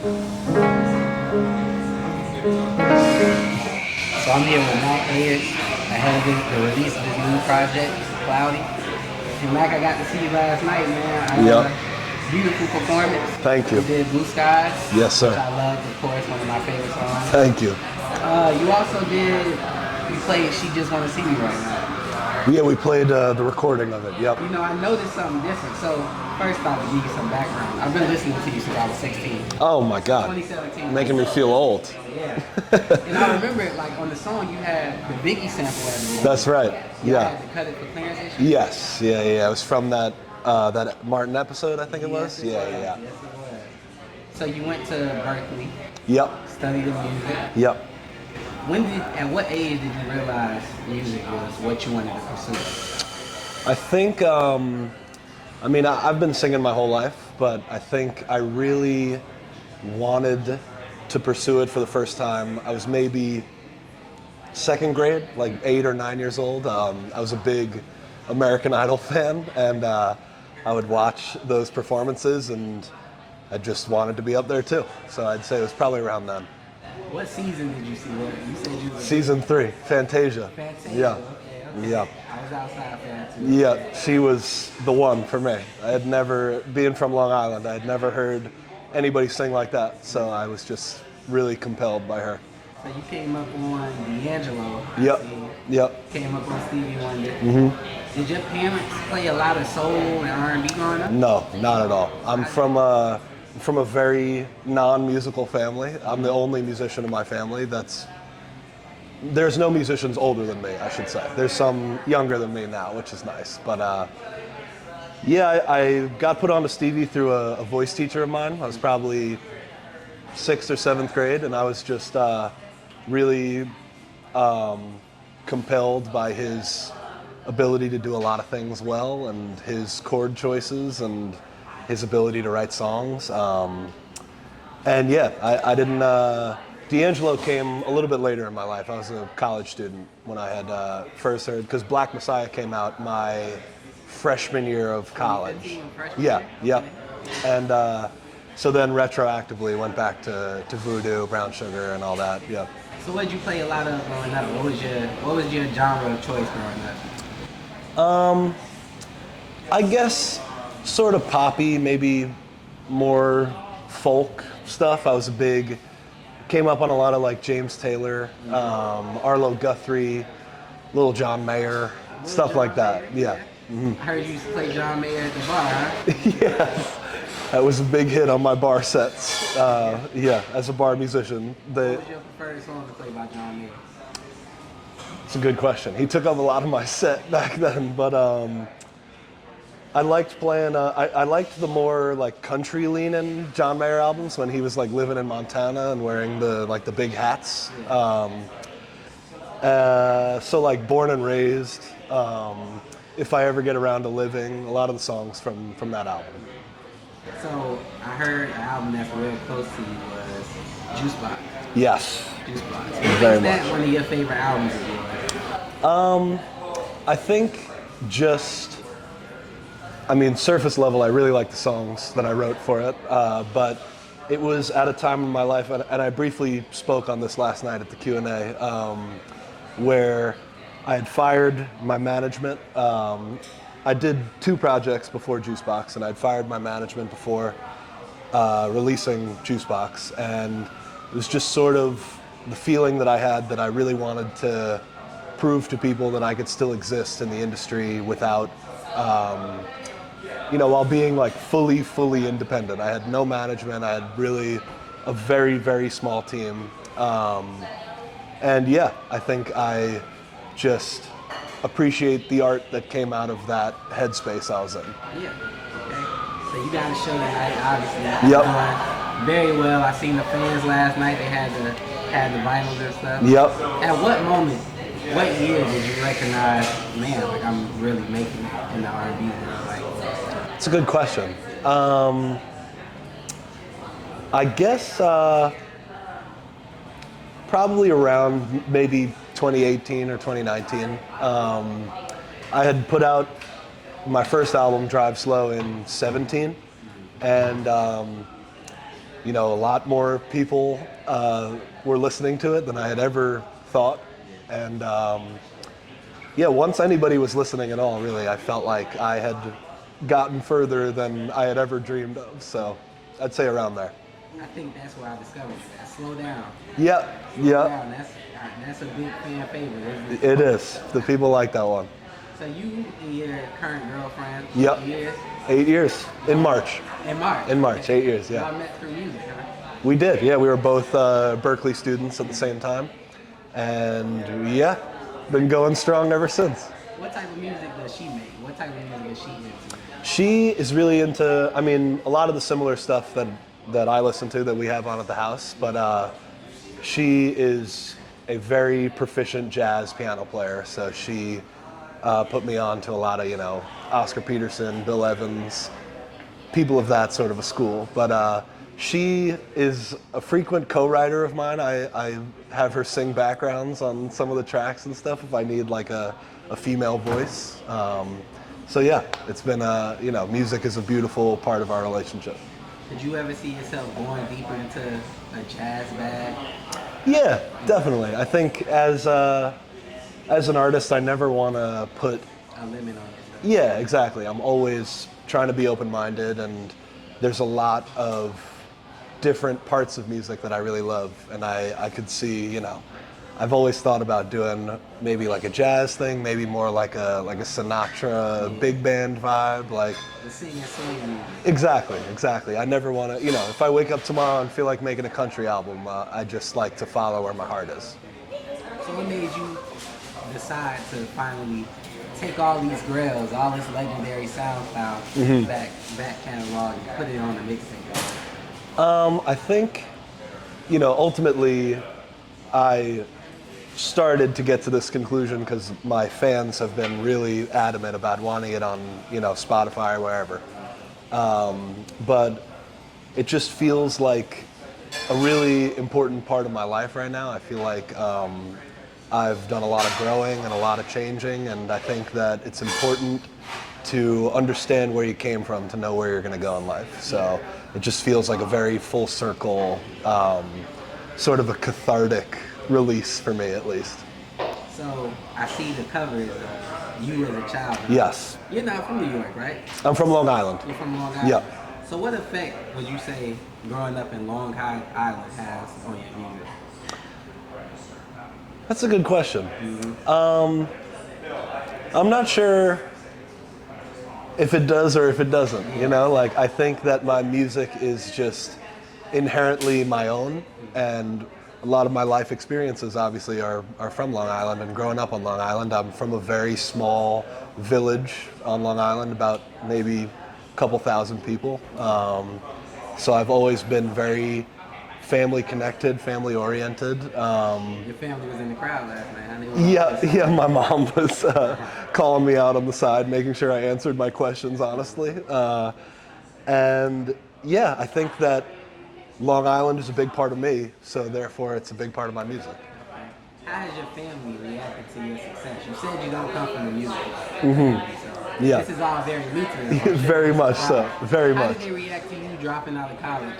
So I'm here with Mac Ayres ahead of the release of this new project, Cloudy. And Mac, I got to see you last night, man. Yep. Beautiful performance. Thank you. You did Blue Skies. Yes, sir. Which I loved, of course, one of my favorite songs. Thank you. You also you played She Just Wanna See Me Right Now. Yeah, we played the recording of it. Yep. You know, I noticed something different. So first, I'll give you some background. I've been listening to you since I was 16. Oh my God. 2017. Making me feel old. Yeah. And I remember it, like on the song you had the Biggie sample at the end. That's right. You Yeah. had to cut it for clearance issue. Yes. Yeah. It was from that that Martin episode, I think it was. Yes, Yeah. Yes, it was. So you went to Berkeley, Yep. studied the music. Yep. At what age did you realize music was what you wanted to pursue? I think, I've been singing my whole life, but I think I really wanted to pursue it for the first time. I was maybe second grade, like 8 or 9 years old. I was a big American Idol fan, and I would watch those performances, and I just wanted to be up there too. So I'd say it was probably around then. What season did you see? You said you were Season 3, Fantasia. Fantasia. Yeah. Okay. Yeah. I was outside Fantasia. Yeah, she was the one for me. I had never, being from Long Island, I had never heard anybody sing like that. So I was just really compelled by her. So you came up on D'Angelo. Yep. Yep. Came up on Stevie Wonder. Mm-hmm. Did your parents play a lot of soul and R&B growing up? No, not at all. I'm from a very non-musical family. I'm the only musician in my family. There's no musicians older than me, I should say. There's some younger than me now, which is nice. But I got put on to Stevie through a voice teacher of mine. I was probably 6th or 7th grade, and I was just really compelled by his ability to do a lot of things well, and his chord choices, and his ability to write songs. I didn't. D'Angelo came a little bit later in my life. I was a college student when I had first heard, because Black Messiah came out my freshman year of college. Yeah. And so then retroactively went back to Voodoo, Brown Sugar, and all that. Yeah. So what did you play a lot of growing up? What was your genre of choice growing up? I guess sort of poppy, maybe more folk stuff. I was came up on a lot of like James Taylor, Arlo Guthrie, Little John Mayer, stuff like that. Yeah. Mm-hmm. I heard you used to play John Mayer at the bar, huh? Yes. That was a big hit on my bar sets. As a bar musician. What was your preferred song to play by John Mayer? It's a good question. He took up a lot of my set back then, but I liked playing. I liked the more like country leaning John Mayer albums when he was like living in Montana and wearing the big hats. So like Born and Raised, If I Ever Get Around to Living, a lot of the songs from that album. So I heard an album that's real close to you was Juice Box. Yes. Juice Box. Very Is that much. one of your favorite albums of yours? I think surface level, I really like the songs that I wrote for it, but it was at a time in my life, and I briefly spoke on this last night at the Q&A, where I had fired my management. I did 2 projects before Juicebox, and I'd fired my management before releasing Juicebox, and it was just sort of the feeling that I had that I really wanted to prove to people that I could still exist in the industry without, while being like fully independent. I had no management. I had really a very, very small team. I think I just appreciate the art that came out of that headspace I was in. Yeah. Okay. So you got a show tonight, obviously. Yep. Doing very well. I seen the fans last night. They had the vinyls and stuff. Yep. At what moment, what year did you recognize, man, like I'm really making it in the R&B world? Like, it's a good question. I guess probably around maybe 2018 or 2019. I had put out my first album, Drive Slow, in 17, and a lot more people were listening to it than I had ever thought. And yeah, once anybody was listening at all, really, I felt like I had gotten further than I had ever dreamed of. So I'd say around there. I think that's where I discovered you. That slow down. Yep, Slow yep. down. That's a big fan favorite, isn't it? It is. The people like that one. So you and your current girlfriend, Yep. years? 8 years. In March. In March. In March, 8 years, yeah. Y'all met through music, huh? We did, yeah. We were both Berkeley students at the same time. And yeah, been going strong ever since. What type of music does she make? What type of music is she into? She is really into, a lot of the similar stuff that I listen to that we have on at the house, but she is a very proficient jazz piano player, so she put me on to a lot of, Oscar Peterson, Bill Evans, people of that sort of a school. But she is a frequent co-writer of mine. I have her sing backgrounds on some of the tracks and stuff if I need like a female voice. So yeah, it's been, music is a beautiful part of our relationship. Did you ever see yourself going deeper into a jazz bag? Yeah, definitely. I think as an artist, I never want to put A limit on it. Yeah, exactly. I'm always trying to be open-minded, and there's a lot of different parts of music that I really love, and I could see, I've always thought about doing maybe like a jazz thing, maybe more like a Sinatra big band vibe, like The singing song. exactly. I never want to, if I wake up tomorrow and feel like making a country album, I just like to follow where my heart is. So what made you decide to finally take all these grails, all this legendary SoundCloud back catalog and put it on the mixtape? I think, ultimately, I started to get to this conclusion because my fans have been really adamant about wanting it on, Spotify or wherever. But it just feels like a really important part of my life right now. I feel like I've done a lot of growing and a lot of changing, and I think that it's important to understand where you came from to know where you're going to go in life. So it just feels like a very full circle, sort of a cathartic release for me, at least. So I see the covers of you as a child. Yes. You're not from New York, right? I'm from Long Island. You're from Long Island? Yep. So what effect would you say growing up in Long Island has on your music? That's a good question. I'm not sure if it does or if it doesn't, I think that my music is just inherently my own, and a lot of my life experiences obviously are from Long Island, and growing up on Long Island, I'm from a very small village on Long Island, about maybe a couple thousand people. So I've always been very family connected, family oriented. Your family was in the crowd last night. Yeah, my mom was calling me out on the side, making sure I answered my questions honestly. And yeah, I think that Long Island is a big part of me, so therefore it's a big part of my music. How has your family reacted to your success? You said you don't come from the music. Yeah. This is all very new to them. Very much so, very How much. did they react to you dropping out of college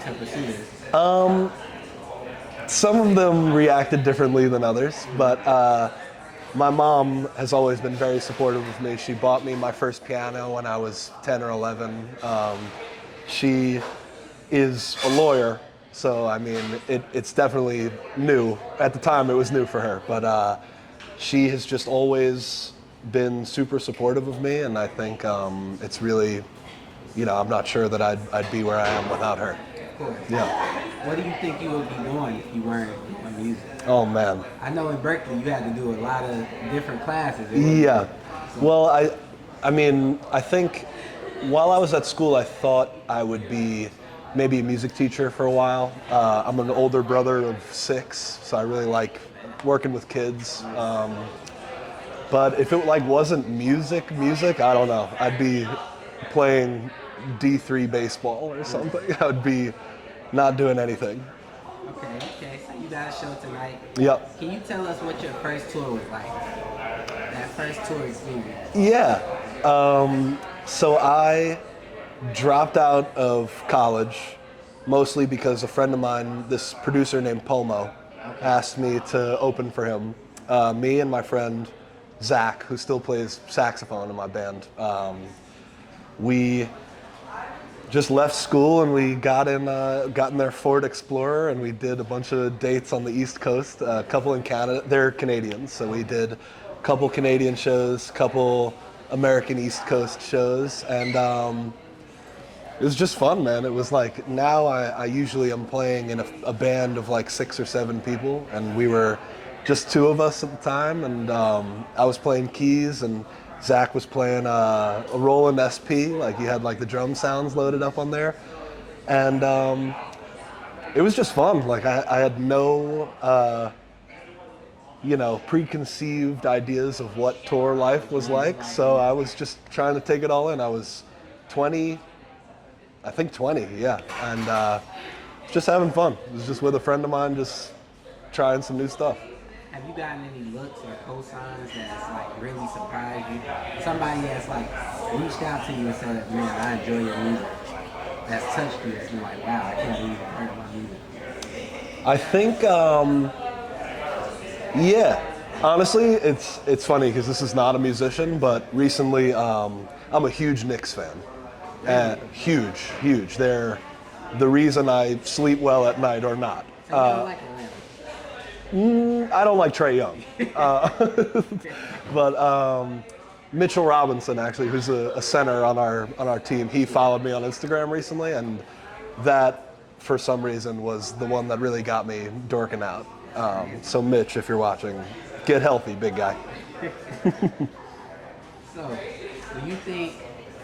to pursue this? Some of them reacted differently than others, but my mom has always been very supportive of me. She bought me my first piano when I was 10 or 11. She is a lawyer, so it's definitely new. At the time, it was new for her, but she has just always been super supportive of me, and I think it's really, I'm not sure that I'd be where I am without her. Of course. Yeah. What do you think you would be doing if you weren't doing music? Oh man. I know in Berkeley you had to do a lot of different classes. Yeah. Well, I think while I was at school, I thought I would be maybe a music teacher for a while. I'm an older brother of 6, so I really like working with kids. But if it wasn't music, I don't know. I'd be playing D3 baseball or something. I would be not doing anything. Okay. So you got a show tonight. Yep. Can you tell us what your first tour was like? That first tour experience. Yeah. So I dropped out of college mostly because a friend of mine, this producer named Pomo, asked me to open for him. Me and my friend Zach, who still plays saxophone in my band, we just left school and we got in their Ford Explorer and we did a bunch of dates on the East Coast, a couple in Canada. They're Canadians, so we did a couple Canadian shows, couple American East Coast shows, and it was just fun, man. It was like, now I usually am playing in a band of like 6 or 7 people, and we were just 2 of us at the time, and I was playing keys, and Zach was playing a Roland SP, like he had like the drum sounds loaded up on there, and it was just fun. Like I had no, preconceived ideas of what tour life was like, so I was just trying to take it all in. I was 20, yeah, and just having fun. It was just with a friend of mine, just trying some new stuff. Have you gotten any looks or cosigns that's like really surprised you? Somebody that's like reached out to you and said, "Man, I enjoy your music." That's touched you. That you're like, "Wow, I can't believe you heard my music." I think, yeah. Honestly, it's funny because this is not a musician, but recently I'm a huge Knicks fan. Huge. They're the reason I sleep well at night or not. So you don't like Atlanta? I don't like Trae Young. But Mitchell Robinson, actually, who's a center on our team, he followed me on Instagram recently, and that, for some reason, was the one that really got me dorking out. So Mitch, if you're watching, get healthy, big guy. So, do you think,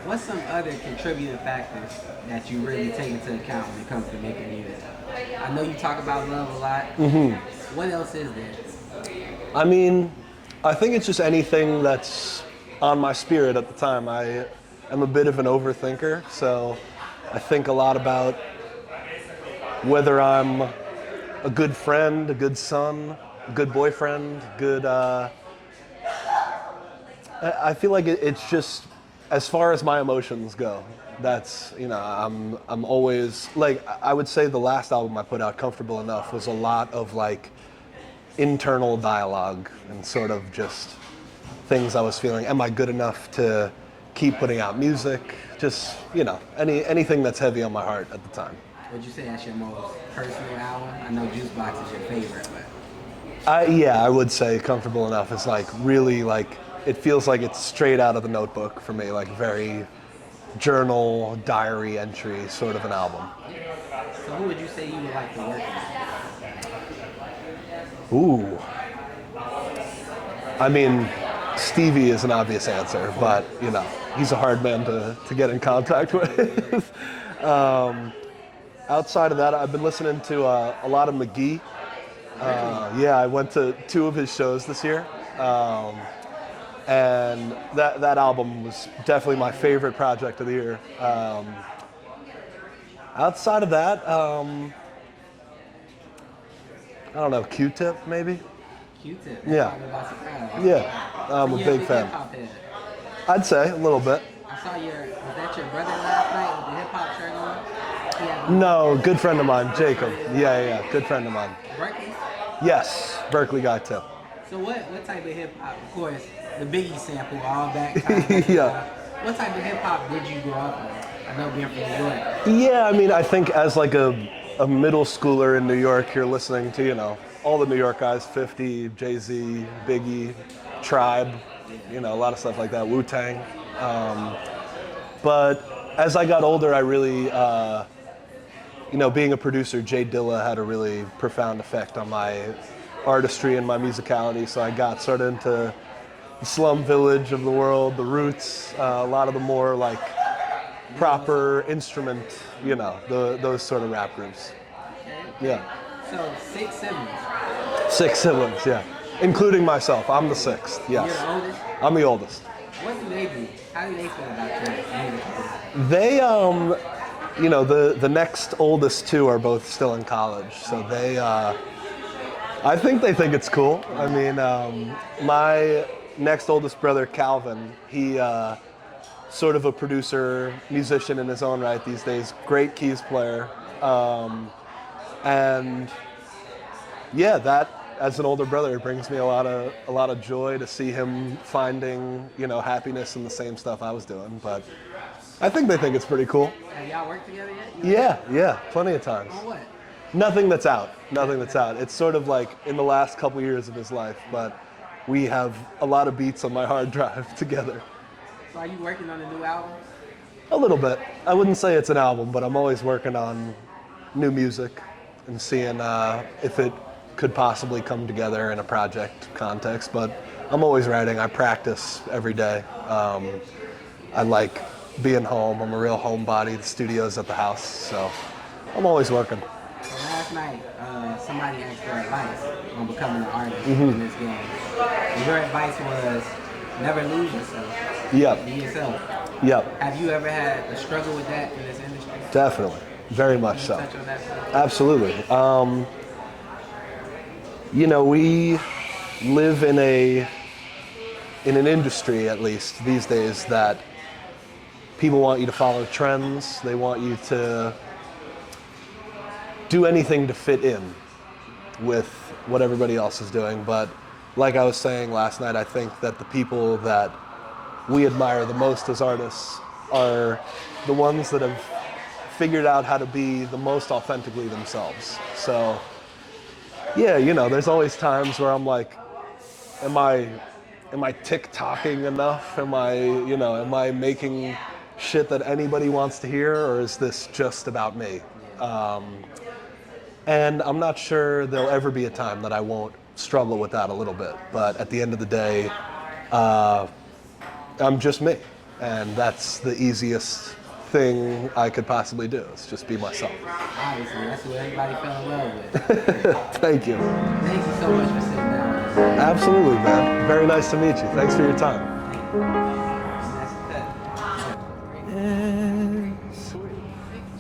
what's some other contributing factors that you really take into account when it comes to making music? I know you talk about love a lot. Mm-hmm. What else is there? I mean, I think it's just anything that's on my spirit at the time. I am a bit of an overthinker, so I think a lot about whether I'm a good friend, a good son, a good boyfriend, good... I feel like it's just, as far as my emotions go, that's, I'm always, like, I would say the last album I put out, Comfortable Enough, was a lot of, like, internal dialogue and sort of just things I was feeling. Am I good enough to keep putting out music? Just, anything that's heavy on my heart at the time. Would you say that's your most personal album? I know Juicebox is your favorite, but... I would say Comfortable Enough is, like, really, like, it feels like it's straight out of the Notebook for me, like very journal, diary entry sort of an album. So who would you say you would like to work with? Ooh. I mean, Stevie is an obvious answer, but, he's a hard man to get in contact with. Outside of that, I've been listening to a lot of McGee. I went to 2 of his shows this year. And that album was definitely my favorite project of the year. Outside of that, I don't know, Q-Tip maybe? Q-Tip? Yeah. Yeah, I'm a big fan. I'd say a little bit. I saw was that your brother last night with the hip-hop shirt on? No, good friend of mine, Jacob. Yeah, good friend of mine. Berkeley? Yes, Berkeley guy too. So what type of hip-hop, of course, the Biggie sample, all that kind of Yeah. What type of hip-hop did you grow up with? I know being from New York. Yeah, I mean, I think as like a middle schooler in New York, you're listening to, all the New York guys, 50, Jay-Z, Biggie, Tribe, a lot of stuff like that, Wu-Tang. But as I got older, I really, being a producer, Jay Dilla had a really profound effect on my artistry and my musicality, so I got started into the Slum Village of the world, the Roots, a lot of the more like proper instrument, those sort of rap groups. Yeah. So 6 siblings. 6 siblings, yeah, including myself. I'm the 6th. Yes. You're the oldest? I'm the oldest. What do they do? How do they feel about your music? They, the next oldest 2 are both still in college, so they, I think they think it's cool. I mean, my next oldest brother, Calvin, he sort of a producer, musician in his own right these days, great keys player, And yeah, that as an older brother, it brings me a lot of joy to see him finding, happiness in the same stuff I was doing. But I think they think it's pretty cool. Have y'all worked together yet? Yeah, plenty of times. On what? Nothing that's out. It's sort of like in the last couple years of his life, but we have a lot of beats on my hard drive together. So are you working on a new album? A little bit. I wouldn't say it's an album, but I'm always working on new music and seeing if it could possibly come together in a project context. But I'm always writing. I practice every day. I like being home. I'm a real homebody. The studio's at the house, so I'm always working. So last night, somebody asked for advice on becoming an artist in this game. And your advice was never lose yourself. Yep. Be yourself. Yep. Have you ever had a struggle with that in this industry? Definitely. Very much so. Touch on that? Absolutely. We live in an industry, at least these days, that people want you to follow trends. They want you to do anything to fit in with what everybody else is doing. But like I was saying last night, I think that the people that we admire the most as artists are the ones that have figured out how to be the most authentically themselves. So yeah, there's always times where I'm like, am I TikToking enough? Am I making shit that anybody wants to hear, or is this just about me? And I'm not sure there'll ever be a time that I won't struggle with that a little bit. But at the end of the day, I'm just me. And that's the easiest thing I could possibly do, is just be myself. Obviously, that's what everybody fell in love with. Thank you. Thank you so much for sitting down. Absolutely, man. Very nice to meet you. Thanks for your time.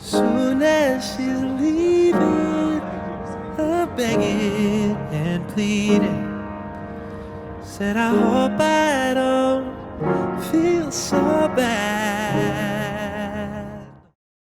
Soon as she's leaving, I'm begging and pleading. Said I hope I don't feel so bad.